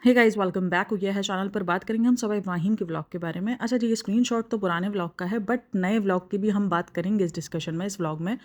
Hey guys, welcome back हो गया है चैनल पर। बात करेंगे हम सबा इब्राहिम के व्लॉग के बारे में। अच्छा जी, ये स्क्रीनशॉट तो पुराने व्लॉग का है, बट नए व्लॉग की भी हम बात करेंगे इस डिस्कशन में, इस व्लॉग में,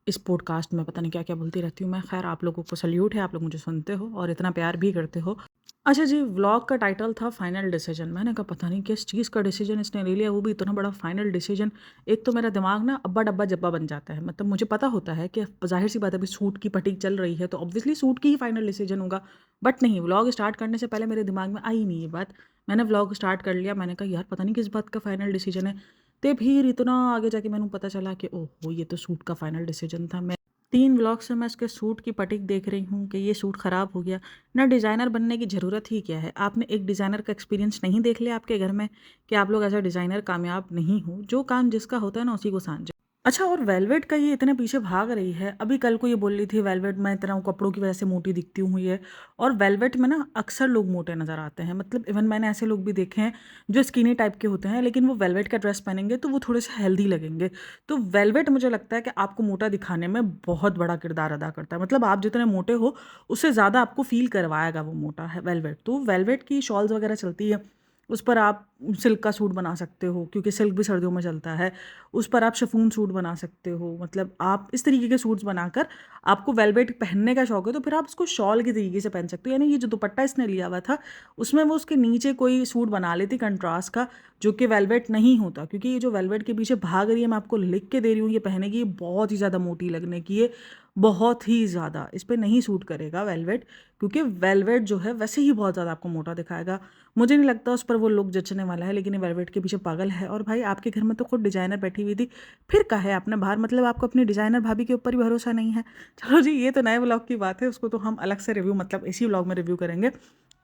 इस पॉडकास्ट में। पता नहीं क्या क्या बोलती रहती हूँ मैं। खैर, आप लोगों को सल्यूट है, आप लोग मुझे सुनते हो और इतना प्यार भी करते हो। अच्छा जी, व्लॉग का टाइटल था फाइनल डिसीजन। मैंने कहा पता नहीं किस चीज़ का डिसीजन इसने ले लिया, वो भी इतना बड़ा फाइनल डिसीजन। एक तो मेरा दिमाग ना अब्बा डब्बा जब्बा बन जाता है। मतलब मुझे पता होता है कि ज़ाहिर सी बात है, अभी सूट की फटीक चल रही है तो ऑब्वियसली सूट की ही फाइनल डिसीजन होगा। बट नहीं, व्लॉग स्टार्ट करने से पहले मेरे दिमाग में आई नहीं ये बात। मैंने व्लॉग स्टार्ट कर लिया, मैंने कहा यार पता नहीं किस बात का फाइनल डिसीजन है। तो फिर इतना आगे जाके मैंने पता चला कि ओहो, ये तो सूट का फाइनल डिसीजन था। मैं 3 व्लॉग से मैं इसके सूट की पटिक देख रही हूँ कि ये सूट ख़राब हो गया। ना डिज़ाइनर बनने की ज़रूरत ही क्या है? आपने एक डिज़ाइनर का एक्सपीरियंस नहीं देख लिया आपके घर में कि आप लोग एज़ अ डिज़ाइनर कामयाब नहीं हो? जो काम जिसका होता है ना, उसी को सांझ। अच्छा, और वेलवेट का ये इतने पीछे भाग रही है। अभी कल को ये बोल रही थी वेलवेट मैं इतना कपड़ों की वजह से मोटी दिखती हूँ ये। और वेलवेट में ना अक्सर लोग मोटे नज़र आते हैं। मतलब इवन मैंने ऐसे लोग भी देखे हैं जो स्किनी टाइप के होते हैं, लेकिन वो वेलवेट का ड्रेस पहनेंगे तो वो थोड़े से हेल्दी लगेंगे। तो वेलवेट मुझे लगता है कि आपको मोटा दिखाने में बहुत बड़ा किरदार अदा करता है। मतलब आप जितने मोटे हो, उससे ज़्यादा आपको फ़ील करवाएगा वो मोटा है वेलवेट। तो वेलवेट की शॉल्स वगैरह चलती है, उस पर आप सिल्क का सूट बना सकते हो क्योंकि सिल्क भी सर्दियों में चलता है। उस पर आप शिफॉन सूट बना सकते हो। मतलब आप इस तरीके के सूट्स बनाकर, आपको वेलवेट पहनने का शौक है तो फिर आप इसको शॉल के तरीके से पहन सकते हो। यानी ये जो दुपट्टा इसने लिया हुआ था, उसमें वो उसके नीचे कोई सूट बना लेती कंट्रास्ट का, जो कि वेलवेट नहीं होता। क्योंकि ये जो वेलवेट के पीछे भाग रही है, मैं आपको लिख के दे रही हूँ, ये पहनेगी, ये बहुत ही ज़्यादा मोटी लगने की है। बहुत ही ज़्यादा इस पे नहीं सूट करेगा वेलवेट, क्योंकि वेलवेट जो है वैसे ही बहुत ज़्यादा आपको मोटा दिखाएगा। मुझे नहीं लगता उस पर वो लुक जचने वाला है, लेकिन ये वेलवेट के पीछे पागल है। और भाई, आपके घर में तो खुद डिज़ाइनर बैठी हुई थी, फिर कहा है आपने बाहर? मतलब आपको अपनी डिज़ाइनर भाभी के ऊपर ही भरोसा नहीं है? चलो जी, ये तो नए व्लॉग की बात है, उसको तो हम अलग से रिव्यू, मतलब इसी व्लॉग में रिव्यू करेंगे।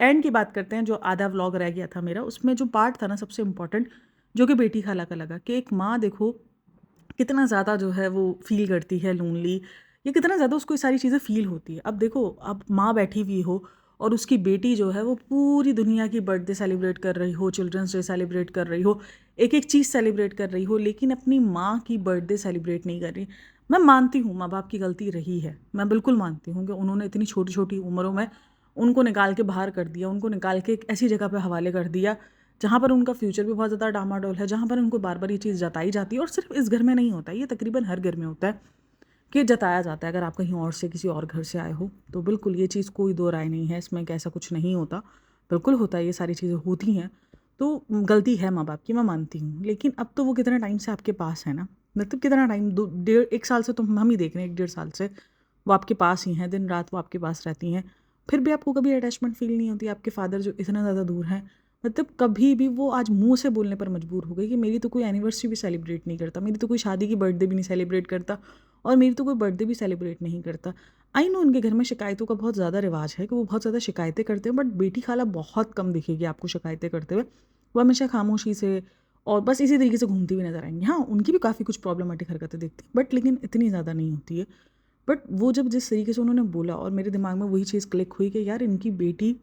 एंड की बात करते हैं। जो आधा व्लॉग रह गया था मेरा, उसमें जो पार्ट था ना सबसे इम्पोर्टेंट, जो कि बेटी खाला का लगा, कि एक माँ देखो कितना ज़्यादा जो है वो फ़ील करती है लोनली, या कितना ज़्यादा उसको ये सारी चीज़ें फ़ील होती है। अब देखो, अब माँ बैठी हुई हो और उसकी बेटी जो है वो पूरी दुनिया की बर्थडे सेलिब्रेट कर रही हो, चिल्ड्रंस डे सेलिब्रेट कर रही हो, एक एक चीज़ सेलिब्रेट कर रही हो, लेकिन अपनी माँ की बर्थडे सेलिब्रेट नहीं कर रही। मैं मानती हूँ माँ बाप की गलती रही है, मैं बिल्कुल मानती हूँ कि उन्होंने इतनी छोटी छोटी उम्रों में उनको निकाल के बाहर कर दिया, उनको निकाल के एक ऐसी जगह पे हवाले कर दिया जहाँ पर उनका फ्यूचर भी बहुत ज़्यादा डामाडोल है, जहाँ पर उनको बार बार ये चीज़ जताई जाती है। और सिर्फ इस घर में नहीं होता है, ये तकरीबन हर घर में होता है कि जताया जाता है। अगर आप कहीं और से, किसी और घर से आए हो, तो बिल्कुल ये चीज़ कोई दो राय नहीं है इसमें कि ऐसा कुछ नहीं होता। बिल्कुल होता है, ये सारी चीज़ें होती हैं। तो गलती है माँ बाप की, मैं मानती हूँ। लेकिन अब तो वो कितने टाइम से आपके पास है ना, मतलब कितना टाइम, 1 साल से तो हम ही देख रहे हैं, 1 डेढ़ साल से वो आपके पास ही हैं, दिन रात वो आपके पास रहती हैं। फिर भी आपको कभी अटैचमेंट फील नहीं होती? आपके फादर जो इतना ज़्यादा दूर हैं, मतलब कभी भी वो आज मुँह से बोलने पर मजबूर हो गई कि मेरी तो कोई एनिवर्सरी भी सेलिब्रेट नहीं करता, मेरी तो कोई शादी की बर्थडे भी नहीं सेलिब्रेट करता, और मेरी तो कोई बर्थडे भी सेलिब्रेट नहीं करता। आई नो उनके घर में शिकायतों का बहुत ज़्यादा रिवाज है कि वो बहुत ज़्यादा शिकायतें करते हैं, बट बेटी खाला बहुत कम दिखेगी आपको शिकायतें करते हुए। वो हमेशा खामोशी से और बस इसी तरीके से घूमती हुई नजर आएंगी। हाँ, उनकी भी काफ़ी कुछ प्रॉब्लमेटिक हरकतें दिखती हैं, बट लेकिन इतनी ज़्यादा नहीं होती है। बट वो जब जिस तरीके से उन्होंने बोला, और मेरे दिमाग में वही चीज़ क्लिक हुई कि यार इनकी बेटी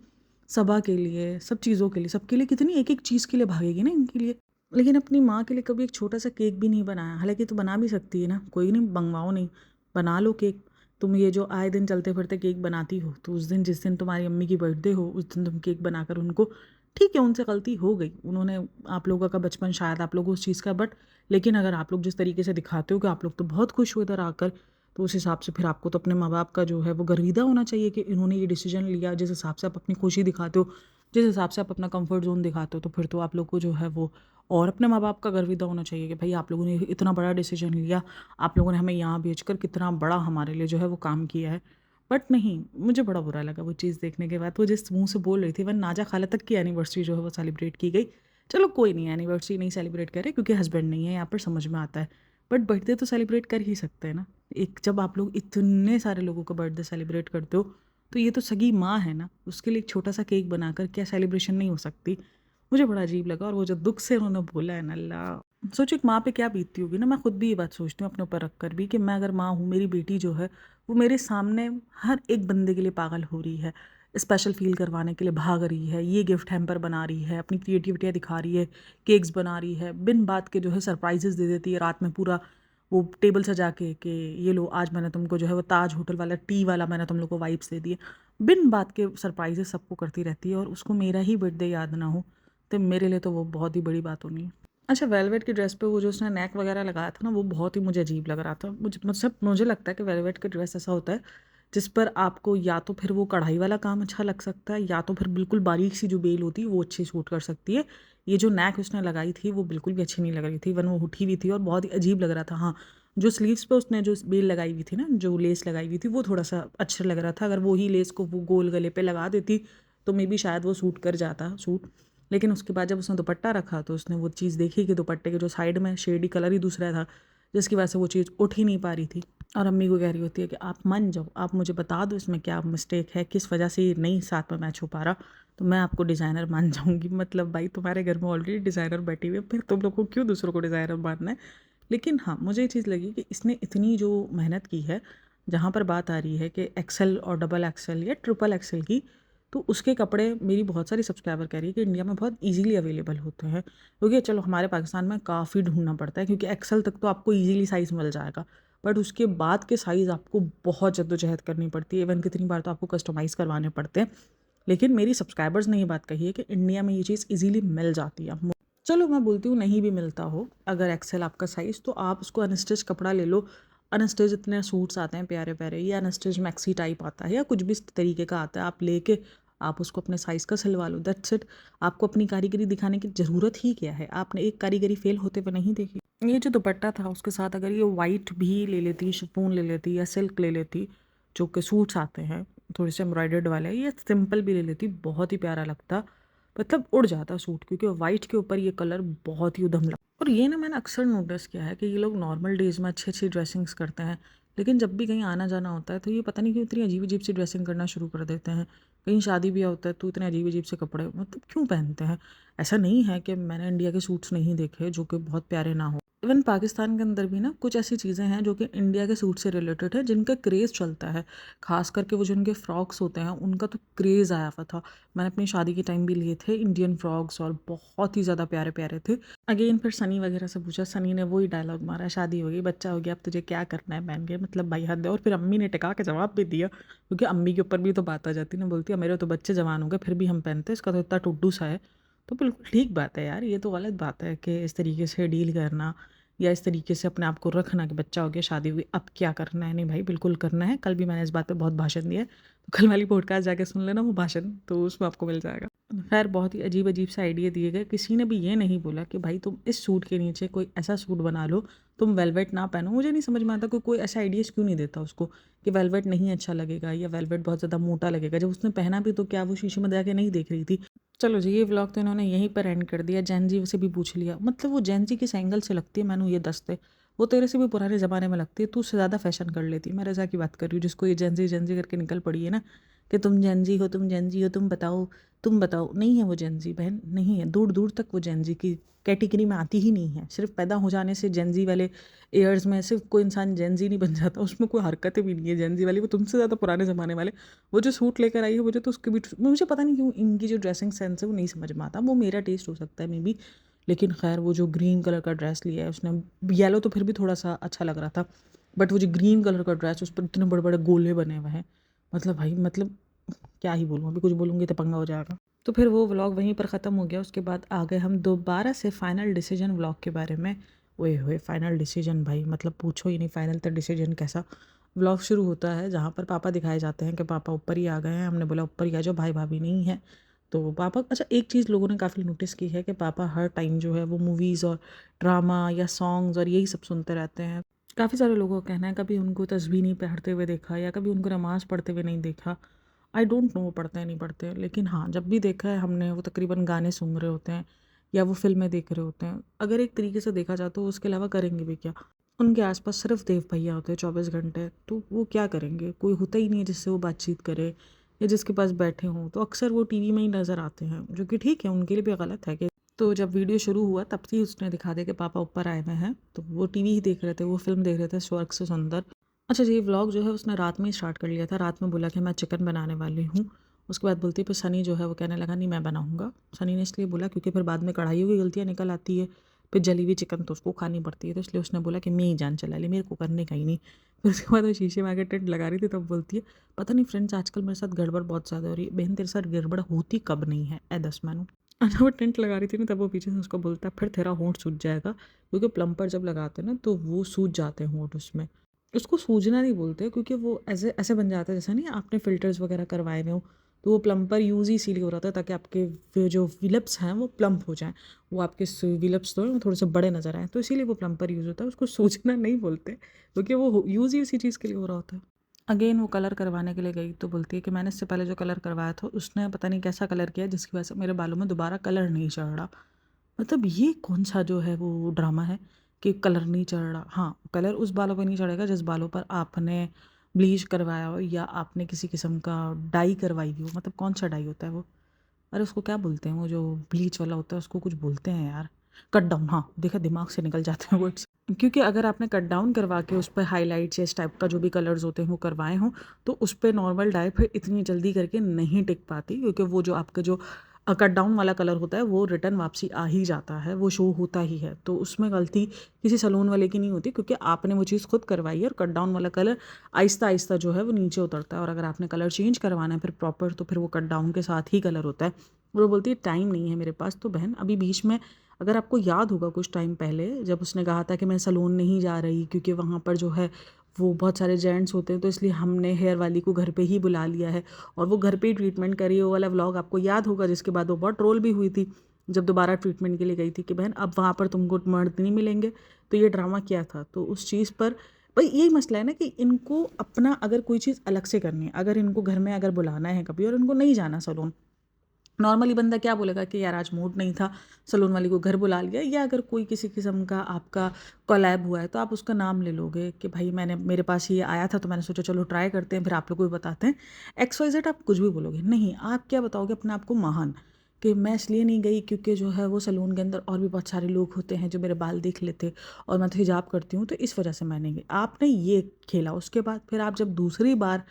सबा के लिए, सब चीज़ों के लिए, सबके लिए कितनी एक एक चीज़ के लिए भागेगी ना इनके लिए, लेकिन अपनी माँ के लिए कभी एक छोटा सा केक भी नहीं बनाया। हालांकि तो बना भी सकती है ना, कोई नहीं, मंगवाओ नहीं, बना लो केक। तुम ये जो आए दिन चलते फिरते केक बनाती हो, तो उस दिन, जिस दिन तुम्हारी अम्मी की बर्थडे हो, उस दिन तुम केक बनाकर उनको, ठीक है उनसे गलती हो गई, उन्होंने, आप लोगों का बचपन शायद आप लोगों उस चीज़ का, बट लेकिन अगर आप लोग जिस तरीके से दिखाते हो कि आप लोग तो बहुत खुश हो इधर आकर, तो उस हिसाब से फिर आपको तो अपने माँ बाप का जो है वो गर्विदा होना चाहिए कि इन्होंने ये डिसीजन लिया। जिस हिसाब से आप अपनी खुशी दिखाते हो, जिस हिसाब से आप अपना कंफर्ट जोन दिखाते हो, तो फिर तो आप लोग को जो है वो और अपने माँ बाप का गर्विदा होना चाहिए कि भाई आप लोगों ने इतना बड़ा डिसीजन लिया, आप लोगों ने हमें यहाँ भेजकर कितना बड़ा हमारे लिए जो है वो काम किया है। बट नहीं, मुझे बड़ा बुरा लगा वो चीज़ देखने के बाद। वो जिस मुंह से बोल रही थी, वन नाजा खाला तक की एनिवर्सरी जो है वो सेलिब्रेट की गई। चलो कोई नहीं, एनिवर्सरी नहीं सेलिब्रेट करे क्योंकि हस्बैंड नहीं है यहाँ पर, समझ में आता है। बट बर्थडे तो सेलिब्रेट कर ही सकते हैं ना। एक जब आप लोग इतने सारे लोगों का बर्थडे सेलिब्रेट करते हो, तो ये तो सगी माँ है ना, उसके लिए एक छोटा सा केक बनाकर क्या सेलिब्रेशन नहीं हो सकती? मुझे बड़ा अजीब लगा। और वो जो दुख से उन्होंने बोला है ना, अल्लाह, सोचो एक माँ पे क्या बीतती होगी ना। मैं खुद भी ये बात सोचती हूँ अपने ऊपर रख कर भी, कि मैं अगर माँ हूँ, मेरी बेटी जो है वो मेरे सामने हर एक बंदे के लिए पागल हो रही है, स्पेशल फील करवाने के लिए भाग रही है, ये गिफ्ट हैम्पर बना रही है, अपनी क्रिएटिविटियाँ दिखा रही है, केक्स बना रही है, बिन बात के जो है सरप्राइजेस दे देती है रात में, पूरा वो टेबल सजा के कि ये लो आज मैंने तुमको जो है वो ताज होटल वाला टी वाला मैंने तुम लोग को वाइब्स दे दिए। बिन बात के सरप्राइजेस सबको करती रहती है और उसको मेरा ही बर्थडे याद ना हो, तो मेरे लिए तो वो बहुत ही बड़ी बात होनी है। अच्छा, वेलवेट की ड्रेस पे वो जो उसने नेक वगैरह लगाया था ना, वो बहुत ही मुझे अजीब लग रहा था। मुझे लगता है कि वेलवेट की ड्रेस ऐसा होता है जिस पर आपको या तो फिर वो कढ़ाई वाला काम अच्छा लग सकता है, या तो फिर बिल्कुल बारीक सी जो बेल होती है वो अच्छी सूट कर सकती है। ये जो नेक उसने लगाई थी वो बिल्कुल भी अच्छी नहीं लग रही थी, वन वो उठी हुई थी और बहुत ही अजीब लग रहा था। हाँ, जो स्लीव्स पे उसने जो बेल लगाई हुई थी ना, जो लेस लगाई हुई थी, वो थोड़ा-सा अच्छा लग रहा था। अगर वो ही लेस को वो गोल गले पे लगा देती, तो मेबी शायद वो सूट कर जाता सूट। लेकिन उसके बाद जब उसने दुपट्टा रखा, तो उसने वो चीज़ देखी कि दुपट्टे के जो साइड में शेडी कलर ही दूसरा था, जिसकी वजह से वो चीज़ उठ ही नहीं पा रही थी। और अम्मी को कह रही होती है कि आप मान जाओ, आप मुझे बता दो इसमें क्या मिस्टेक है, किस वजह से ये नहीं साथ में मैच हो पा रहा, तो मैं आपको डिज़ाइनर मान जाऊँगी। मतलब भाई, तुम्हारे घर में ऑलरेडी डिज़ाइनर बैठी हुई है, फिर तुम लोग को क्यों दूसरों को डिज़ाइनर मानना है? लेकिन हाँ, मुझे ये चीज़ लगी कि इसने इतनी जो मेहनत की है, जहाँ पर बात आ रही है कि एक्सेल और डबल एक्सेल या ट्रिपल एक्सेल की, तो उसके कपड़े मेरी बहुत सारी सब्सक्राइबर कह रही है कि इंडिया में बहुत ईज़िली अवेलेबल होते हैं। क्योंकि चलो हमारे पाकिस्तान में काफ़ी ढूँढना पड़ता है, क्योंकि एक्सेल तक तो आपको ईज़िली साइज़ मिल जाएगा। बट उसके बाद के साइज़ आपको बहुत जद्दोजहद करनी पड़ती है, इवन कितनी बार तो आपको कस्टमाइज़ करवाने पड़ते हैं। लेकिन मेरी सब्सक्राइबर्स ने ये बात कही है कि इंडिया में ये चीज़ ईज़िली मिल जाती है। चलो मैं बोलती हूँ नहीं भी मिलता हो अगर एक्सेल आपका साइज़, तो आप उसको अनस्टिच कपड़ा ले लो। अनस्टिच इतने सूट्स आते हैं प्यारे-प्यारे, या अनस्टिच मैक्सी टाइप आता है या कुछ भी इस तरीके का आता है, आप लेके आप उसको अपने साइज़ का सिलवा लो, दैट्स इट। आपको अपनी कारीगरी दिखाने की ज़रूरत ही क्या है? आपने एक कारीगरी फ़ेल होते हुए नहीं देखी। ये जो दुपट्टा था उसके साथ अगर ये वाइट भी ले लेती, शिफॉन ले लेती या सिल्क ले लेती, जो कि सूट्स आते हैं थोड़े से एम्ब्रॉयडर्ड वाले, या सिंपल भी ले लेती, बहुत ही प्यारा लगता। मतलब उड़ जाता सूट, क्योंकि वाइट के ऊपर ये कलर बहुत ही उधम लगता। और ये ना मैंने अक्सर नोटिस किया है कि ये लोग नॉर्मल डेज़ में अच्छी-अच्छी ड्रेसिंग्स करते हैं, लेकिन जब भी कहीं आना-जाना होता है तो ये पता नहीं क्यों इतनी अजीब-अजीब सी ड्रेसिंग करना शुरू कर देते हैं। कहीं शादी-ब्याह होता है तो इतने अजीब-अजीब से कपड़े मतलब क्यों पहनते हैं? ऐसा नहीं है कि मैंने इंडिया के सूट्स नहीं देखे जो कि बहुत प्यारे ना हों। इवन पाकिस्तान के अंदर भी ना कुछ ऐसी चीज़ें हैं जो कि इंडिया के सूट से रिलेटेड है, जिनका क्रेज़ चलता है। ख़ास करके वो जो उनके फ्रॉक्स होते हैं, उनका तो क्रेज़ आया हुआ था। मैंने अपनी शादी के टाइम भी लिए थे इंडियन फ्रॉक्स और बहुत ही ज़्यादा प्यारे-प्यारे थे। अगेन फिर सनी वगैरह से पूछा, सनी ने वही डायलॉग मारा, शादी हो गई, बच्चा हो गया, अब तुझे क्या करना है पहन के? मतलब भाई हद है। और फिर अम्मी ने टिका के जवाब भी दिया, क्योंकि अम्मी के ऊपर भी तो बात आ जाती है ना, बोलती है मेरे तो बच्चे जवान हो गए फिर भी हम पहनते हैं, इसका तो इतना टुड्डू सा है। तो बिल्कुल ठीक बात है यार, ये तो गलत बात है कि इस तरीके से डील करना या इस तरीके से अपने आप को रखना कि बच्चा हो गया, शादी हुई, अब क्या करना है? नहीं भाई, बिल्कुल करना है। कल भी मैंने इस बात पे बहुत भाषण दिया है, तो कल वाली पॉडकास्ट जाके सुन लेना वो भाषण, तो उसमें आपको मिल जाएगा। खैर बहुत ही अजीब-अजीब से आइडिया दिए गए। किसी ने भी ये नहीं बोला कि भाई तुम इस सूट के नीचे कोई ऐसा सूट बना लो, तुम वेलवेट ना पहनो। मुझे नहीं समझ में आता कि कोई ऐसा आइडियाज़ क्यों नहीं देता उसको कि वेलवेट नहीं अच्छा लगेगा या वेलवेट बहुत ज़्यादा मोटा लगेगा। जब उसने पहना भी तो क्या वो शीशे में जाके नहीं देख रही थी? चलो जी, ये व्लॉग तो इन्होंने यहीं पर एंड कर दिया। जेन ज़ी से भी पूछ लिया, मतलब वो जेन ज़ी किस एंगल से लगती है मैनू ये दस दे। वो तेरे से भी पुराने ज़माने में लगती है, तू उससे ज़्यादा फ़ैशन कर लेती है। मैं रज़ा की बात कर रही हूँ, जिसको ये जेन ज़ी करके निकल पड़ी है ना कि तुम जेन ज़ी हो, तुम जेन ज़ी हो, तुम बताओ। नहीं है वो जेन ज़ी बहन, नहीं है। दूर-दूर तक वो जेन ज़ी की कैटेगरी में आती ही नहीं है। सिर्फ़ पैदा हो जाने से जेन ज़ी वाले ईयर्स में सिर्फ़ कोई इंसान जेन ज़ी नहीं बन जाता, उसमें कोई हरकतें भी नहीं है जेन ज़ी वाली। वो तुमसे ज़्यादा पुराने ज़माने वाले। वो जो सूट लेकर आई है, मुझे तो उसके भी मुझे पता नहीं क्यों इनकी जो ड्रेसिंग सेंस है वो नहीं समझ में आता। वो मेरा टेस्ट हो सकता है मे बी, लेकिन खैर वो जो ग्रीन कलर का ड्रेस लिया है उसने, येलो तो फिर भी थोड़ा-सा अच्छा लग रहा था, बट वो जो ग्रीन कलर का ड्रेस उस पर इतने बड़े-बड़े गोले बने हुए हैं, मतलब भाई मतलब क्या ही बोलूँ, अभी कुछ बोलूँगी तो पंगा हो जाएगा। तो फिर वो व्लॉग वहीं पर ख़त्म हो गया। उसके बाद आ गए हम दोबारा से फाइनल डिसीजन व्लॉग के बारे में। ओए होए! फाइनल डिसीजन भाई, मतलब पूछो ही नहीं फाइनल तो डिसीजन कैसा। व्लॉग शुरू होता है जहाँ पर पापा दिखाए जाते हैं कि पापा ऊपर ही आ गए हैं। हमने बोला ऊपर ही आ जाओ, भाई-भाभी नहीं है। तो पापा, अच्छा एक चीज़ लोगों ने काफ़ी नोटिस की है कि पापा हर टाइम जो है वो मूवीज़ और ड्रामा या सॉन्ग्स और यही सब सुनते रहते हैं। काफ़ी सारे लोगों का कहना है कभी उनको तस्बीह नहीं पढ़ते हुए देखा या कभी उनको नमाज़ पढ़ते हुए नहीं देखा। आई डोंट नो वो पढ़ते हैं नहीं पढ़ते, लेकिन हाँ, जब भी देखा है हमने वो तकरीबन गाने सुन रहे होते हैं या वो फ़िल्में देख रहे होते हैं। अगर एक तरीके से देखा जाए तो उसके अलावा करेंगे भी क्या? उनके आस-पास सिर्फ़ देव भैया होते हैं 24 घंटे, तो वो क्या करेंगे? कोई होता ही नहीं है जिससे वो बातचीत करे या जिसके पास बैठे हों, तो अक्सर वो टीवी में ही नज़र आते हैं, जो कि ठीक है, उनके लिए भी गलत है कि तो जब वीडियो शुरू हुआ तब से ही उसने दिखा दिया कि पापा ऊपर आए हुए हैं, तो वो टीवी ही देख रहे थे, वो फ़िल्म देख रहे थे स्वर्ग से सुंदर। अच्छा जी, ये व्लॉग जो है उसने रात में ही स्टार्ट कर लिया था। रात में बोला कि मैं चिकन बनाने वाली हूँ। उसके बाद बोलती है फिर सनी जो है वो कहने लगा नहीं मैं बनाऊँगा। सनी ने इसलिए बोला क्योंकि फिर बाद में कढ़ाइयों की गलतियाँ निकल आती है। फिर जली हुई चिकन तो उसको खानी पड़ती है, तो इसलिए उसने बोला कि मैं ही जान चला ली, मेरे को करने का ही नहीं। फिर उसके बाद वो शीशे में आके टेंट लगा रही थी, तब बोलती है, पता नहीं फ्रेंड्स आजकल मेरे साथ गड़बड़ बहुत ज़्यादा हो रही है। बहन तेरे साथ गड़बड़ होती कब नहीं है, ए दस मैनू। जब वो टेंट लगा रही थी ना, तब वो पीछे से उसको बोलता है, फिर तेरा होंठ सूज जाएगा, क्योंकि प्लम्पर जब लगाते हैं ना तो वो सूज जाते हैं होंठ उसमें। उसको सूजना नहीं बोलते, क्योंकि वो ऐसे ऐसे बन जाता है जैसा नहीं आपने फ़िल्टर्स वगैरह करवाए हुए हो। तो वो प्लम्पर यूज़ ही इसीलिए हो रहा था ताकि आपके जो विलप्स हैं वो प्लम्प हो जाएँ। वो आपके विलप्स तो हैं वो थोड़े से बड़े नज़र आएँ, तो इसीलिए वो प्लम्पर यूज़ होता है। उसको सूजना नहीं बोलते, क्योंकि वो यूज़ ही उसी चीज़ के लिए हो रहा होता है। अगेन वो कलर करवाने के लिए गई तो बोलती है कि मैंने इससे पहले जो कलर करवाया था उसने पता नहीं कैसा कलर किया जिसकी वजह से मेरे बालों में दोबारा कलर नहीं चढ़ रहा। मतलब ये कौन सा जो है वो ड्रामा है कि कलर नहीं चढ़ रहा। हाँ, कलर उस बालों पे नहीं चढ़ेगा जिस बालों पर आपने ब्लीच करवाया हो या आपने किसी किस्म का डाई करवाई हो। मतलब कौन सा डाई होता है वो, अरे उसको क्या बोलते हैं, वो जो ब्लीच वाला होता है उसको कुछ बोलते हैं यार। कट डाउन, हाँ देखा दिमाग से निकल जाते हैं वर्ड्स। क्योंकि अगर आपने कट डाउन करवा के उस पर हाइलाइट्स या इस टाइप का जो भी कलर्स होते हैं वो करवाए हों, तो उस पर नॉर्मल डाई फिर इतनी जल्दी करके नहीं टिक पाती, क्योंकि वो जो आपका जो कट डाउन वाला कलर होता है वो रिटर्न वापसी आ ही जाता है, वो शो होता ही है। तो उसमें गलती किसी सलून वाले की नहीं होती, क्योंकि आपने वो चीज़ खुद करवाई है। और कट डाउन वाला कलर आहिस्ता आहिस्ता जो है वो नीचे उतरता है, और अगर आपने कलर चेंज करवाना है फिर प्रॉपर, तो फिर वो कट डाउन के साथ ही कलर होता है। और वो बोलती है टाइम नहीं है मेरे पास। तो बहन अभी बीच में अगर आपको याद होगा कुछ टाइम पहले जब उसने कहा था कि मैं सलून नहीं जा रही क्योंकि वहाँ पर जो है वो बहुत सारे जेंट्स होते हैं, तो इसलिए हमने हेयर वाली को घर पे ही बुला लिया है और वो घर पे ही ट्रीटमेंट करी, वो वाला व्लॉग आपको याद होगा, जिसके बाद वो बहुत ट्रोल भी हुई थी जब दोबारा ट्रीटमेंट के लिए गई थी कि बहन अब वहाँ पर तुमको मर्द नहीं मिलेंगे। तो ये ड्रामा क्या था, तो उस चीज़ पर भाई यही मसला है ना कि इनको अपना अगर कोई चीज़ अलग से करनी है, अगर इनको घर में अगर बुलाना है कभी और इनको नहीं जाना सलून, नॉर्मली बंदा क्या बोलेगा कि यार आज मूड नहीं था, सलून वाली को घर बुला लिया। या अगर कोई किसी किस्म का आपका कोलैब हुआ है तो आप उसका नाम ले लोगे कि भाई मैंने मेरे पास ये आया था तो मैंने सोचा चलो ट्राई करते हैं, फिर आप लोग को भी बताते हैं। एक्स वाई जेड आप कुछ भी बोलोगे नहीं, आप क्या बताओगे अपने आप को महान, कि मैं इसलिए नहीं गई क्योंकि जो है वो सलून के अंदर और भी बहुत सारे लोग होते हैं जो मेरे बाल देख लेते और मैं तो हिजाब करती हूँ तो इस वजह से मैं नहीं गई। आपने ये खेला, उसके बाद फिर आप जब दूसरी बार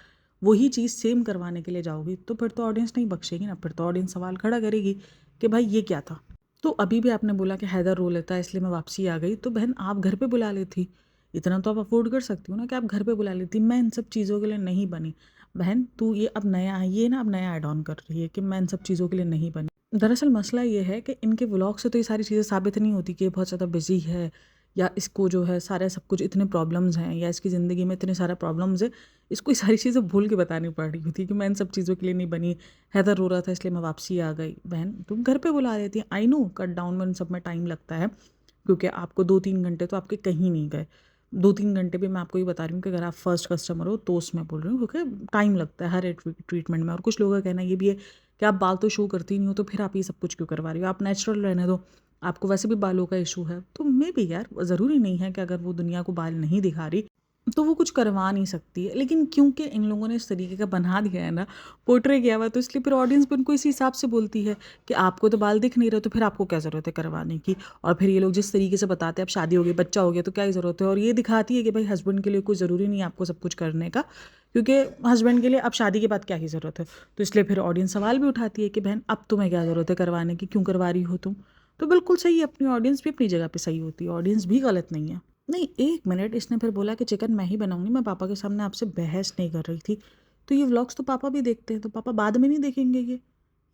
वही चीज़ सेम करवाने के लिए जाओगी तो फिर तो ऑडियंस नहीं बख्शेगी ना, फिर तो ऑडियंस सवाल खड़ा करेगी कि भाई ये क्या था। तो अभी भी आपने बोला कि हैदर रो लेता है इसलिए मैं वापसी आ गई, तो बहन आप घर पे बुला लेती, इतना तो आप अफोर्ड कर सकती हो ना कि आप घर पे बुला लेती। मैं इन सब चीज़ों के लिए नहीं बनी बहन, तू ये अब नया ये ना अब नया ऐड ऑन कर रही है कि मैं इन सब चीज़ों के लिए नहीं बनी। दरअसल मसला ये है कि इनके व्लॉग से तो ये सारी चीज़ें साबित नहीं होती कि ये बहुत ज़्यादा बिजी है या इसको जो है सारे सब कुछ इतने प्रॉब्लम्स हैं या इसकी ज़िंदगी में इतने सारे प्रॉब्लम्स है। इसको ये सारी चीज़ें भूल के बतानी पड़ रही होती कि मैं इन सब चीज़ों के लिए नहीं बनी, हैदर रो रहा था इसलिए मैं वापसी आ गई। बहन तुम घर पे बुला रही थी, आई नो कट डाउन में इन सब में टाइम लगता है, क्योंकि आपको 2-3 घंटे तो आपके कहीं नहीं गए। 2-3 घंटे भी मैं आपको ये बता रही हूँ कि अगर आप फर्स्ट कस्टमर हो तो उसमें बोल रही हूँ, क्योंकि टाइम लगता है हर एक ट्रीटमेंट में। और कुछ लोगों का कहना ये भी है कि आप बाल तो शो करती नहीं हो तो फिर आप ये सब कुछ क्यों करवा रही हो, आप नेचुरल रहने दो, आपको वैसे भी बालों का इशू है। तो मे भी यार ज़रूरी नहीं है कि अगर वो दुनिया को बाल नहीं दिखा रही तो वो कुछ करवा नहीं सकती है, लेकिन क्योंकि इन लोगों ने इस तरीके का बना दिया है ना, पोर्ट्रे किया हुआ है, तो इसलिए फिर ऑडियंस भी उनको इसी हिसाब से बोलती है कि आपको तो बाल दिख नहीं रहे तो फिर आपको क्या ज़रूरत है करवाने की। और फिर ये लोग जिस तरीके से बताते हैं अब शादी हो गई बच्चा हो गया तो क्या ही ज़रूरत है, और ये दिखाती है कि भाई हस्बैंड के लिए कोई ज़रूरी नहीं है आपको सब कुछ करने का, क्योंकि हस्बैंड के लिए अब शादी के बाद क्या ही ज़रूरत है। तो इसलिए फिर ऑडियंस सवाल भी उठाती है कि बहन अब तुम्हें क्या ज़रूरत है करवाने की, क्यों करवा रही हो तुम। तो बिल्कुल सही है, अपनी ऑडियंस भी अपनी जगह पे सही होती है, ऑडियंस भी गलत नहीं है। नहीं, 1 मिनट, इसने फिर बोला कि चिकन मैं ही बनाऊँगी, मैं पापा के सामने आपसे बहस नहीं कर रही थी। तो ये व्लॉग्स तो पापा भी देखते हैं, तो पापा बाद में नहीं देखेंगे ये?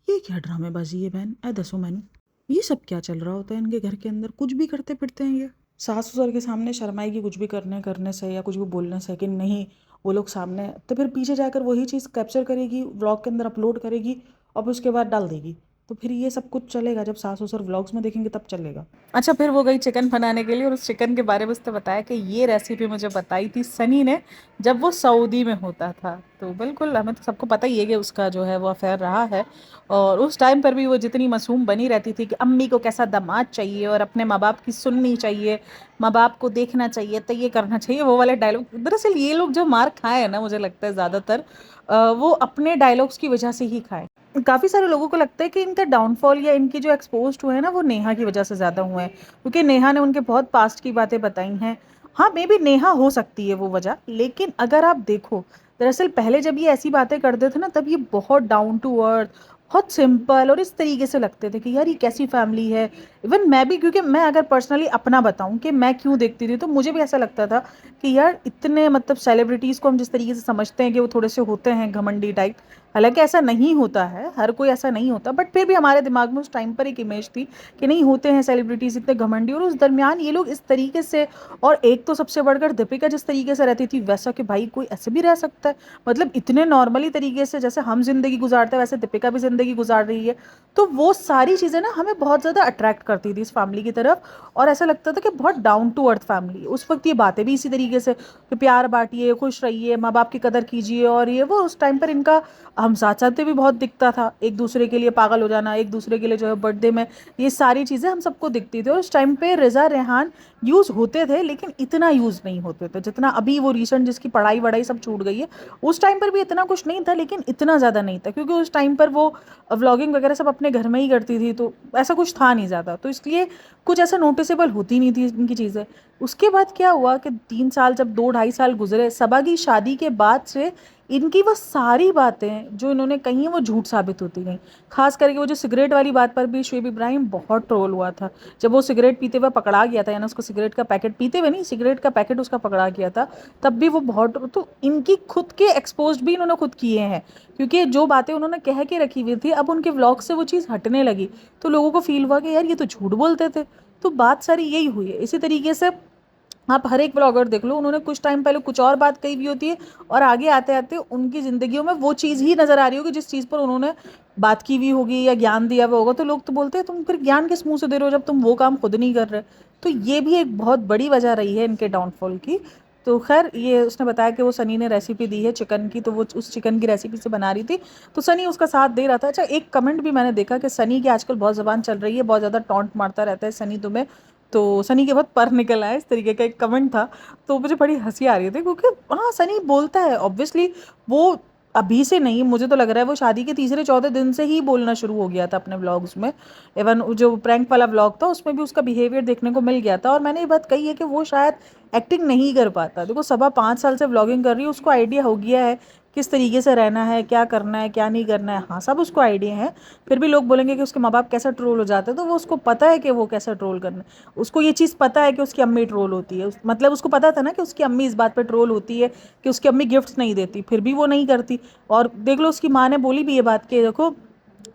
ये क्या ड्रामेबाज़ी है बहन, दसो मैनू। ये सब क्या चल रहा होता है इनके घर के अंदर, कुछ भी करते फिरते हैं ये। सास-ससुर के सामने शर्माएगी कुछ भी करने करने से या कुछ भी बोलने से कि नहीं, वो लोग सामने, तो फिर पीछे जाकर वही चीज़ कैप्चर करेगी, व्लॉग के अंदर अपलोड करेगी और फिर उसके बाद डाल देगी। तो फिर ये सब कुछ चलेगा जब सास-ससुर व्लॉग्स में देखेंगे तब चलेगा। अच्छा, फिर वो गई चिकन बनाने के लिए और उस चिकन के बारे में उसने बताया कि ये रेसिपी मुझे बताई थी सनी ने जब वो सऊदी में होता था। तो बिल्कुल हमें तो सबको पता ही है कि उसका जो है वो अफेयर रहा है, और उस टाइम पर भी वो जितनी मासूम बनी रहती थी कि अम्मी को कैसा दामाद चाहिए और अपने माँ बाप की सुननी चाहिए, माँ बाप को देखना चाहिए, तो ये करना चाहिए, वो वाले डायलॉग। दरअसल ये लोग जो मार खाए हैं ना, मुझे लगता है ज़्यादातर वो अपने डायलॉग्स की वजह से ही खाए। काफ़ी सारे लोगों को लगता है कि इनका डाउनफॉल या इनकी जो एक्सपोज्ड हुए हैं ना वो नेहा की वजह से ज़्यादा हुए हैं, क्योंकि नेहा ने उनके बहुत पास्ट की बातें बताई हैं। हाँ, मे बी नेहा हो सकती है वो वजह, लेकिन अगर आप देखो दरअसल पहले जब ये ऐसी बातें करते थे ना तब ये बहुत डाउन टू अर्थ, बहुत सिंपल और इस तरीके से लगते थे कि यार ये कैसी फैमिली है। इवन मैं भी, क्योंकि मैं अगर पर्सनली अपना बताऊं कि मैं क्यों देखती थी, तो मुझे भी ऐसा लगता था कि यार इतने मतलब सेलिब्रिटीज़ को हम जिस तरीके से समझते हैं कि वो थोड़े से होते हैं घमंडी टाइप, हालांकि ऐसा नहीं होता है, हर कोई ऐसा नहीं होता, बट फिर भी हमारे दिमाग में उस टाइम पर एक इमेज थी कि नहीं होते हैं सेलिब्रिटीज़ इतने घमंडी, और उस दरमियान ये लोग इस तरीके से। और एक तो सबसे बढ़कर दीपिका जिस तरीके से रहती थी वैसा कि भाई कोई ऐसे भी रह सकता है, मतलब इतने नॉर्मली तरीके से जैसे हम जिंदगी गुजारते हैं वैसे दीपिका भी जिंदगी गुजार रही है। तो वो सारी चीज़ें ना हमें बहुत ज़्यादा अट्रैक्ट करती थी इस फैमिली की तरफ, और ऐसा लगता था कि बहुत डाउन टू अर्थ फैमिली। उस वक्त ये बातें भी इसी तरीके से कि प्यार बांटिए, खुश रहिए, माँ बाप की कदर कीजिए, और ये वो उस टाइम पर इनका हम साथ साथ भी बहुत दिखता था, एक दूसरे के लिए पागल हो जाना, एक दूसरे के लिए जो है बर्थडे में, ये सारी चीज़ें हम सबको दिखती थी। और उस टाइम पे रिजा रेहान यूज़ होते थे, लेकिन इतना यूज़ नहीं होते थे जितना अभी वो रिसेंट जिसकी पढ़ाई वढ़ाई सब छूट गई है। उस टाइम पर भी इतना कुछ नहीं था, लेकिन इतना ज़्यादा नहीं था, क्योंकि उस टाइम पर वो व्लॉगिंग वगैरह सब अपने घर में ही करती थी, तो ऐसा कुछ था नहीं ज़्यादा, तो इसलिए कुछ ऐसा नोटिसेबल होती नहीं थी इनकी चीज़ें। उसके बाद क्या हुआ कि 3 साल, जब 2 ढाई साल गुजरे सबा की शादी के बाद से, इनकी वो सारी बातें जो इन्होंने कही हैं वो झूठ साबित होती गई। खास करके वो जो सिगरेट वाली बात पर भी शुएब इब्राहिम बहुत ट्रोल हुआ था। जब वो सिगरेट पीते हुए पकड़ा गया था, यानी उसको सिगरेट का पैकेट पीते हुए नहीं, सिगरेट का पैकेट उसका पकड़ा गया था, तब भी वो बहुत, तो इनकी खुद के एक्सपोज भी इन्होंने खुद किए हैं, क्योंकि जो बातें उन्होंने कह के रखी हुई थी अब उनके व्लॉग से वो चीज़ हटने लगी, तो लोगों को फील हुआ कि यार ये तो झूठ बोलते थे। तो बात सारी यही हुई है। इसी तरीके से आप हर एक ब्लॉगर देख लो, उन्होंने कुछ टाइम पहले कुछ और बात कही हुई होती है, और आगे आते आते उनकी ज़िंदगियों में वो चीज़ ही नज़र आ रही होगी जिस चीज़ पर उन्होंने बात की हुई होगी या ज्ञान दिया हुआ होगा। तो लोग तो बोलते हैं तुम फिर ज्ञान किस मुंह से दे रहे हो जब तुम वो काम खुद नहीं कर रहे। तो ये भी एक बहुत बड़ी वजह रही है इनके डाउनफॉल की। तो खैर, ये उसने बताया कि वो सनी ने रेसिपी दी है चिकन की, तो वो उस चिकन की रेसिपी से बना रही थी, तो सनी उसका साथ दे रहा था। अच्छा, एक कमेंट भी मैंने देखा कि सनी की आजकल बहुत ज़बान चल रही है, बहुत ज़्यादा टॉन्ट मारता रहता है सनी तुम्हें, तो सनी के बहुत पर निकल आया, इस तरीके का एक कमेंट था। तो मुझे बड़ी हंसी आ रही थी, क्योंकि हाँ सनी बोलता है ऑब्वियसली, वो अभी से नहीं, मुझे तो लग रहा है वो शादी के तीसरे चौथे दिन से ही बोलना शुरू हो गया था अपने व्लॉग्स में। इवन जो प्रैंक वाला व्लॉग था उसमें भी उसका बिहेवियर देखने को मिल गया था, और मैंने ये बात कही है कि वो शायद एक्टिंग नहीं कर पाता। देखो सबा 5 साल से व्लॉगिंग कर रही है, उसको आइडिया हो गया है किस तरीके से रहना है, क्या करना है क्या नहीं करना है, हाँ सब उसको आइडिया है। फिर भी लोग बोलेंगे कि उसके माँ बाप कैसा ट्रोल हो जाते हैं, तो वो उसको पता है कि वो कैसा ट्रोल करना है। उसको ये चीज़ पता है कि उसकी अम्मी ट्रोल होती है, मतलब उसको पता था ना कि उसकी अम्मी इस बात पे ट्रोल होती है कि उसकी अम्मी गिफ्ट्स नहीं देती, फिर भी वो नहीं करती। और देख लो उसकी माँ ने बोली भी ये बात कि देखो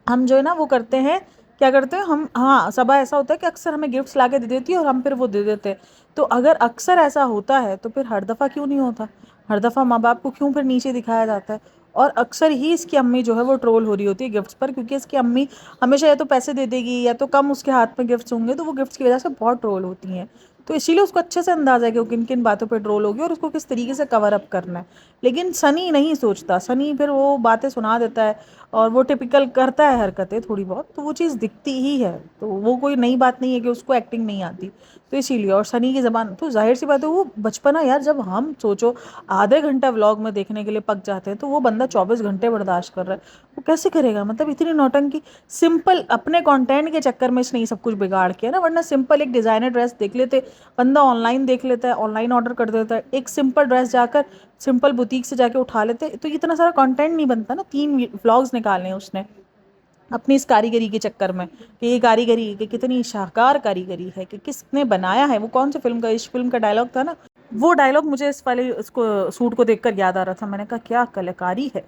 हम जो है ना वो करते हैं, क्या करते हैं हम, हाँ सबा ऐसा होता है कि अक्सर हमें गिफ्ट्स ला के दे देती है और हम फिर वो दे देते हैं। तो अगर अक्सर ऐसा होता है तो फिर हर दफ़ा क्यों नहीं होता, हर दफ़ा माँ बाप को क्यों फिर नीचे दिखाया जाता है। और अक्सर ही इसकी अम्मी जो है वो ट्रोल हो रही होती है गिफ्ट्स पर, क्योंकि इसकी अम्मी हमेशा या तो पैसे दे देगी या तो कम उसके हाथ में गिफ्ट्स होंगे, तो वो गिफ्ट्स की वजह से बहुत ट्रोल होती हैं। तो इसीलिए उसको अच्छे से अंदाज़ा है कि वो किन किन बातों पर ट्रोल होगी और उसको किस तरीके से कवर अप करना है। लेकिन सनी नहीं सोचता, सनी फिर वो बातें सुना देता है और वो टिपिकल करता है हरकतें थोड़ी बहुत, तो वो चीज़ दिखती ही है। तो वो कोई नई बात नहीं है कि उसको एक्टिंग नहीं आती, तो इसीलिए। और सनी की ज़बान तो जाहिर सी बात है, वो बचपना यार, जब हम सोचो आधे घंटा व्लॉग में देखने के लिए पक जाते हैं, तो वो बंदा 24 घंटे बर्दाश्त कर रहा है, वो कैसे करेगा, मतलब इतनी नौटंकी। सिंपल अपने कंटेंट के चक्कर में इसने सब कुछ बिगाड़ किया ना, वरना सिंपल एक डिज़ाइनर ड्रेस देख लेते बंदा, ऑनलाइन देख लेता है, ऑनलाइन ऑर्डर कर देता है, एक सिंपल ड्रेस जाकर सिंपल बुटीक से जाके उठा लेते, तो इतना सारा कंटेंट नहीं बनता ना। 3 व्लॉग्स निकाले हैं उसने अपनी इस कारीगरी के चक्कर में, कि ये कारीगरी कि कितनी शाहकार कारीगरी है, कि किसने बनाया है, वो कौन से फिल्म का, इस फिल्म का डायलॉग था ना, वो डायलॉग मुझे इस वाले इसको सूट को देखकर याद आ रहा था। मैंने कहा क्या कलाकारी है,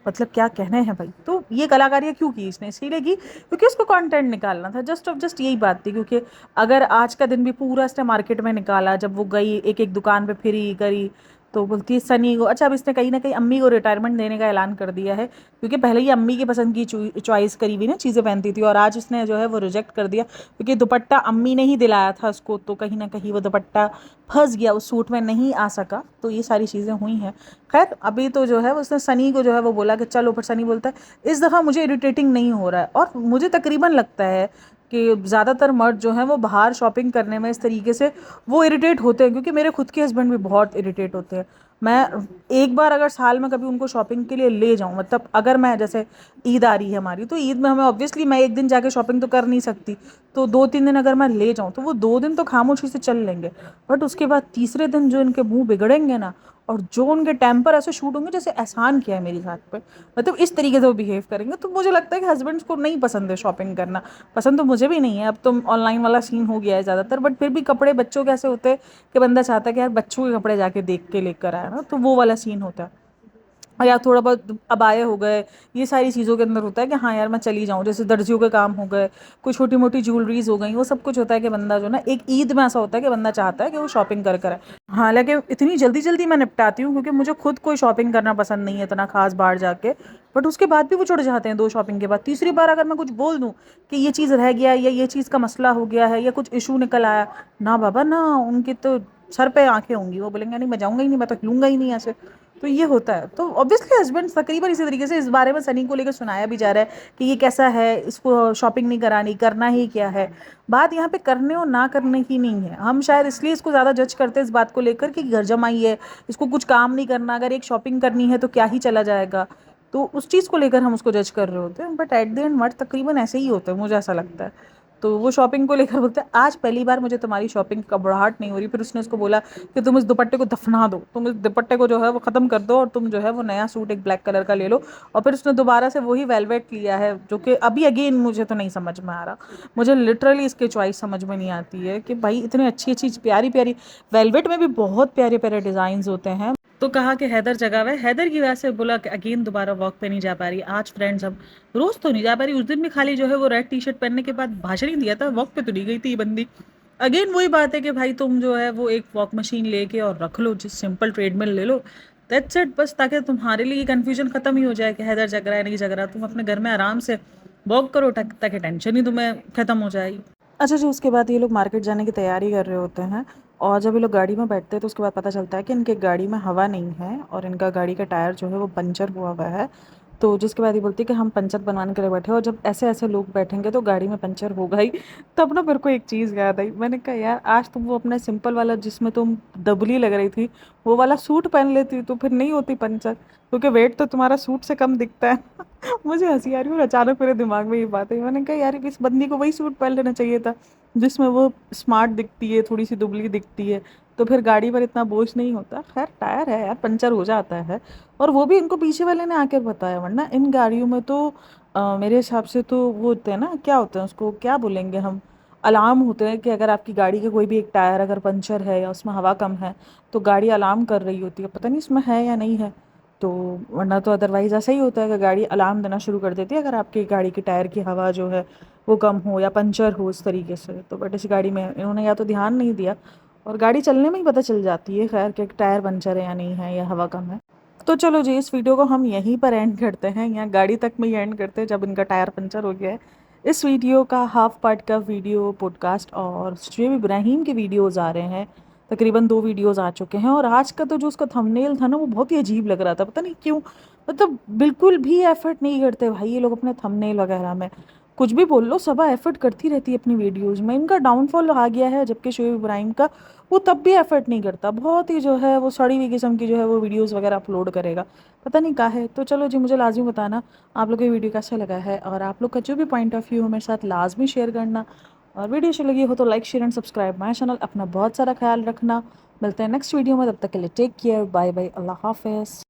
मतलब क्या कहने हैं भाई। तो ये कलाकारियाँ क्यों की इसने, इसीलिए की क्योंकि उसको कंटेंट निकालना था, जस्ट ऑफ जस्ट यही बात थी। क्योंकि अगर आज का दिन भी पूरा इसने मार्केट में निकाला, जब वो गई एक एक दुकान पे फिरी करी, तो बोलती है सनी को, अच्छा अब इसने कहीं ना कहीं अम्मी को रिटायरमेंट देने का ऐलान कर दिया है, क्योंकि पहले ही अम्मी की पसंद की चॉइस करी हुई ना चीज़ें पहनती थी, और आज उसने जो है वो रिजेक्ट कर दिया, क्योंकि दुपट्टा अम्मी ने ही दिलाया था उसको, तो कहीं ना कहीं वो दुपट्टा फंस गया, उस सूट में नहीं आ सका। तो ये सारी चीज़ें हुई हैं। खैर अभी तो जो है उसने सनी को जो है वो बोला कि चलो, पर सनी बोलता है इस दफ़ा मुझे इरिटेटिंग नहीं हो रहा है। और मुझे तकरीबन लगता है कि ज़्यादातर मर्द जो हैं वो बाहर शॉपिंग करने में इस तरीके से वो इरिटेट होते हैं, क्योंकि मेरे खुद के हस्बैंड भी बहुत इरिटेट होते हैं। मैं एक बार अगर साल में कभी उनको शॉपिंग के लिए ले जाऊं, मतलब अगर मैं, जैसे ईद आ रही है हमारी, तो ईद में हमें ऑब्वियसली मैं एक दिन जाके शॉपिंग तो कर नहीं सकती, तो 2-3 दिन अगर मैं ले जाऊं तो वो 2 दिन तो खामोशी से चल लेंगे, बट उसके बाद तीसरे दिन जो इनके मुंह बिगड़ेंगे ना, और जो उनके टेम्पर ऐसे शूट होंगे जैसे एहसान किया है मेरे साथ पे, मतलब इस तरीके से वो बिहेव करेंगे। तो मुझे लगता है कि हस्बैंड्स को नहीं पसंद है शॉपिंग करना। पसंद तो मुझे भी नहीं है, अब तो ऑनलाइन वाला सीन हो गया है ज़्यादातर, बट फिर भी कपड़े बच्चों के ऐसे होते हैं कि बंदा चाहता है कि यार बच्चों के कपड़े जाके देख के लेकर आया ना, तो वो वाला सीन होता है। या थोड़ा बहुत अबाए हो गए, ये सारी चीज़ों के अंदर होता है कि हाँ यार मैं चली जाऊँ, जैसे दर्जियों के काम हो गए, कोई छोटी मोटी ज्वेलरीज हो गई, वो सब कुछ होता है कि बंदा जो ना एक ईद में ऐसा होता है कि बंदा चाहता है कि वो शॉपिंग कर कर आए। हालांकि इतनी जल्दी जल्दी मैं निपटाती हूँ क्योंकि मुझे खुद कोई शॉपिंग करना पसंद नहीं है इतना खास बाहर जाके। बट उसके बाद भी वो चढ़ जाते हैं 2 शॉपिंग के बाद। तीसरी बार अगर मैं कुछ बोल दूँ कि ये चीज़ रह गया या ये चीज़ का मसला हो गया है या कुछ इशू निकल आया, ना बाबा ना, उनकी तो सर पे आंखें होंगी, वो बोलेंगे नहीं मैं जाऊँगा ही नहीं, मैं तो हिलूंगा ही नहीं ऐसे। तो ये होता है। तो ऑब्वियसली हस्बैंड तकरीबन इसी तरीके से इस बारे में सनी को लेकर सुनाया भी जा रहा है कि ये कैसा है, इसको शॉपिंग नहीं करानी, करना ही क्या है। बात यहाँ पे करने और ना करने की नहीं है। हम शायद इसलिए इसको ज़्यादा जज करते हैं इस बात को लेकर कि घर जमाई है, इसको कुछ काम नहीं करना, अगर एक शॉपिंग करनी है तो क्या ही चला जाएगा। तो उस चीज़ को लेकर हम उसको जज कर रहे होते हैं, बट एट द एंड मर्द तकरीबन ऐसे ही होते हैं, मुझे ऐसा लगता है। तो वो शॉपिंग को लेकर बोलते हैं आज पहली बार मुझे तुम्हारी शॉपिंग का घबराहट नहीं हो रही। फिर उसने उसको बोला कि तुम इस दुपट्टे को दफना दो, तुम इस दुपट्टे को जो है वो ख़त्म कर दो और तुम जो है वो नया सूट एक ब्लैक कलर का ले लो। और फिर उसने दोबारा से वही वेलवेट लिया है, जो कि अभी अगेन मुझे तो नहीं समझ में आ रहा। मुझे लिटरली इसकी चॉइस समझ में नहीं आती है कि भाई इतनी अच्छी अच्छी प्यारी प्यारी वेलवेट में भी बहुत प्यारे प्यारे डिज़ाइंस होते हैं। तो कहा कि हैदर जगह हुआ है, हैदर की वजह से बोला कि अगेन दोबारा वॉक पे नहीं जा पा रही आज फ्रेंड्स। अब रोज तो नहीं जा पा रही, उस दिन भी खाली जो है वो रेड टी शर्ट पहनने के बाद भाषण ही दिया था, वॉक पे तो नहीं गई थी ये बंदी। अगेन वही बात है कि भाई तुम जो है वो एक वॉक मशीन लेके और रख लो, जिस सिंपल ट्रेडमिल ले लो, दैट्स इट बस, ताकि तुम्हारे लिए ये कन्फ्यूजन खत्म ही हो जाए कि हैदर जग रहा है नहीं जग रहा। तुम अपने घर में आराम से वॉक करो ताकि टेंशन ही तुम्हें खत्म हो जाएगी। अच्छा जी, उसके बाद ये लोग मार्केट जाने की तैयारी कर रहे होते हैं और जब ये लोग गाड़ी में बैठते हैं तो उसके बाद पता चलता है कि इनके गाड़ी में हवा नहीं है और इनका गाड़ी का टायर जो है वो पंचर हुआ हुआ है। तो जिसके बाद ये बोलती है कि हम पंचर बनवाने के लिए बैठे हैं और जब ऐसे ऐसे लोग बैठेंगे तो गाड़ी में पंचर होगा ही। तब ना मेरे को एक चीज़ याद आई, मैंने कहा यार आज तुम वो अपना सिंपल वाला जिसमें तुम दबली लग रही थी वो वाला सूट पहन लेती तो फिर नहीं होती पंचर, क्योंकि वेट तो तुम्हारा सूट से कम दिखता है। मुझे हंसी आ रही है और अचानक मेरे दिमाग में ये बात है, मैंने कहा यार इस बंदी को वही सूट पहन लेना चाहिए था जिसमें वो स्मार्ट दिखती है, थोड़ी सी दुबली दिखती है, तो फिर गाड़ी पर इतना बोझ नहीं होता। खैर टायर है यार, पंचर हो जाता है। और वो भी इनको पीछे वाले ने आकर बताया, वरना इन गाड़ियों में तो मेरे हिसाब से तो वो होते हैं ना, क्या होते हैं उसको क्या बोलेंगे हम, अलार्म होते हैं कि अगर आपकी गाड़ी का कोई भी एक टायर अगर पंचर है या उसमें हवा कम है तो गाड़ी अलार्म कर रही होती है। पता नहीं इसमें है या नहीं है, तो वरना तो अदरवाइज़ ऐसा ही होता है कि गाड़ी अलार्म देना शुरू कर देती है अगर आपकी गाड़ी की टायर की हवा जो है वो कम हो या पंचर हो इस तरीके से। तो बट इस गाड़ी में इन्होंने या तो ध्यान नहीं दिया और गाड़ी चलने में ही पता चल जाती है खैर कि टायर पंचर है या नहीं है या हवा कम है। तो चलो जी, इस वीडियो को हम यहीं पर एंड करते हैं, यहाँ गाड़ी तक में ही एंड करते हैं जब इनका टायर पंचर हो गया है। इस वीडियो का हाफ पार्ट का वीडियो पॉडकास्ट और शुएब इब्राहिम के वीडियोज़ आ रहे हैं, तकरीबन 2 वीडियोज़ आ चुके हैं। और आज का तो जो उसका थंबनेल था ना वो बहुत ही अजीब लग रहा था, पता नहीं क्यों, मतलब बिल्कुल भी एफर्ट नहीं करते भाई ये लोग अपने थंबनेल वगैरह में। कुछ भी बोल लो, सबा एफर्ट करती रहती है अपनी वीडियोज़ में। इनका डाउनफॉल आ गया है, जबकि शुएब इब्राहिम का वो तब भी एफर्ट नहीं करता, बहुत ही जो है वो सड़ी हुई किस्म की जो है वो वीडियोज़ वगैरह अपलोड करेगा, पता नहीं क्या है। तो चलो जी, मुझे लाजमी बताना आप लोग को ये वीडियो कैसा लगा है और आप लोग का जो भी पॉइंट ऑफ व्यू हो मेरे साथ लाजमी शेयर करना। और वीडियो अच्छी लगी हो तो like share and subscribe my channel. अपना बहुत सारा ख्याल रखना, मिलते हैं नेक्स्ट वीडियो में, तब तक के लिए टेक केयर, बाय बाय, अल्लाह हाफिज़।